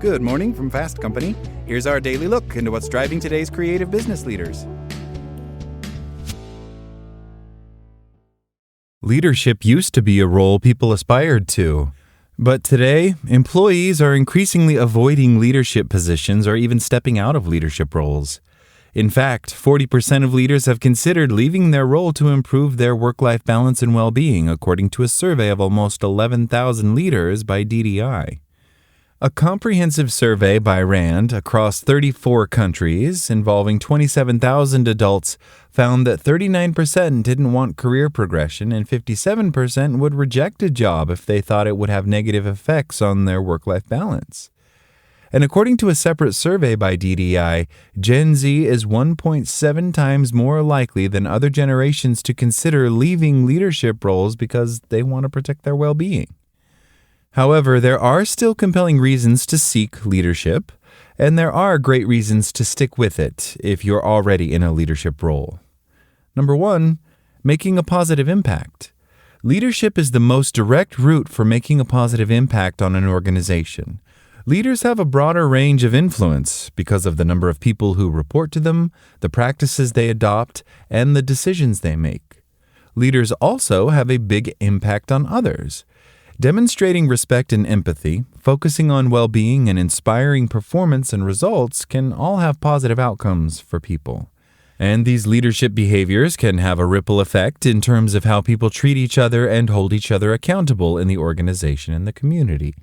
Good morning from Fast Company. Here's our daily look into what's driving today's creative business leaders. Leadership used to be a role people aspired to. But today, employees are increasingly avoiding leadership positions or even stepping out of leadership roles. In fact, 40% of leaders have considered leaving their role to improve their work-life balance and well-being, according to a survey of almost 11,000 leaders by DDI. A comprehensive survey by RAND across 34 countries involving 27,000 adults found that 39% didn't want career progression and 57% would reject a job if they thought it would have negative effects on their work-life balance. And according to a separate survey by DDI, Gen Z is 1.7 times more likely than other generations to consider leaving leadership roles because they want to protect their well-being. However, there are still compelling reasons to seek leadership, and there are great reasons to stick with it if you're already in a leadership role. Number 1, making a positive impact. Leadership is the most direct route for making a positive impact on an organization. Leaders have a broader range of influence because of the number of people who report to them, the practices they adopt, and the decisions they make. Leaders also have a big impact on others. Demonstrating respect and empathy, focusing on well-being, and inspiring performance and results can all have positive outcomes for people. And these leadership behaviors can have a ripple effect in terms of how people treat each other and hold each other accountable in the organization and the community.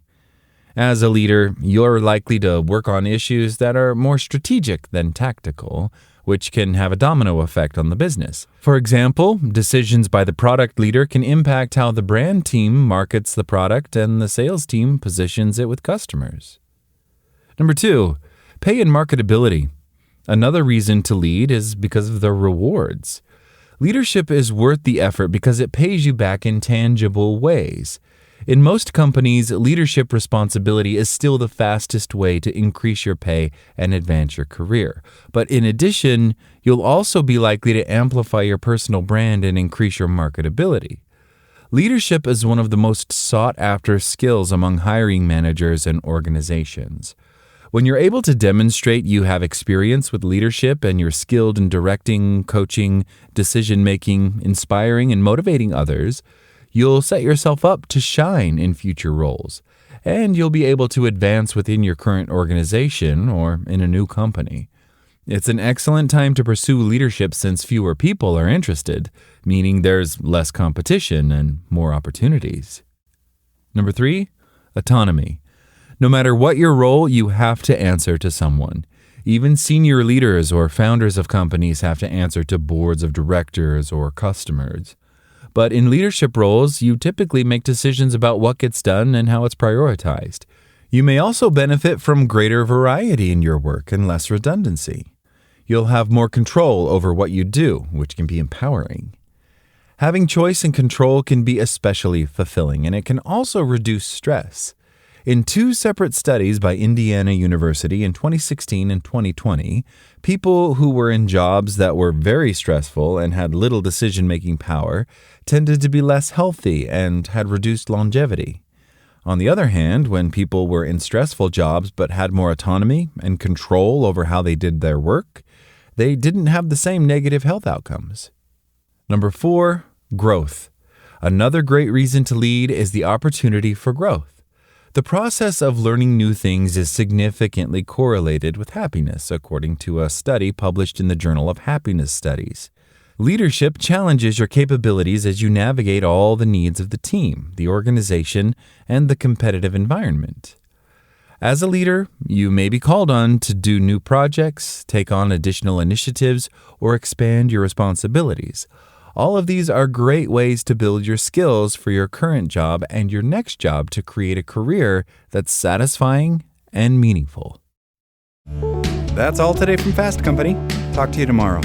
As a leader, you're likely to work on issues that are more strategic than tactical, which can have a domino effect on the business. For example, decisions by the product leader can impact how the brand team markets the product and the sales team positions it with customers. Number 2, pay and marketability. Another reason to lead is because of the rewards. Leadership is worth the effort because it pays you back in tangible ways. In most companies, leadership responsibility is still the fastest way to increase your pay and advance your career. But in addition, you'll also be likely to amplify your personal brand and increase your marketability. Leadership is one of the most sought-after skills among hiring managers and organizations. When you're able to demonstrate you have experience with leadership and you're skilled in directing, coaching, decision-making, inspiring, and motivating others, you'll set yourself up to shine in future roles, and you'll be able to advance within your current organization or in a new company. It's an excellent time to pursue leadership since fewer people are interested, meaning there's less competition and more opportunities. Number 3, autonomy. No matter what your role, you have to answer to someone. Even senior leaders or founders of companies have to answer to boards of directors or customers. But in leadership roles, you typically make decisions about what gets done and how it's prioritized. You may also benefit from greater variety in your work and less redundancy. You'll have more control over what you do, which can be empowering. Having choice and control can be especially fulfilling, and it can also reduce stress. In 2 separate studies by Indiana University in 2016 and 2020, people who were in jobs that were very stressful and had little decision-making power tended to be less healthy and had reduced longevity. On the other hand, when people were in stressful jobs but had more autonomy and control over how they did their work, they didn't have the same negative health outcomes. Number 4, growth. Another great reason to lead is the opportunity for growth. The process of learning new things is significantly correlated with happiness, according to a study published in the Journal of Happiness Studies. Leadership challenges your capabilities as you navigate all the needs of the team, the organization, and the competitive environment. As a leader, you may be called on to do new projects, take on additional initiatives, or expand your responsibilities. All of these are great ways to build your skills for your current job and your next job to create a career that's satisfying and meaningful. That's all today from Fast Company. Talk to you tomorrow.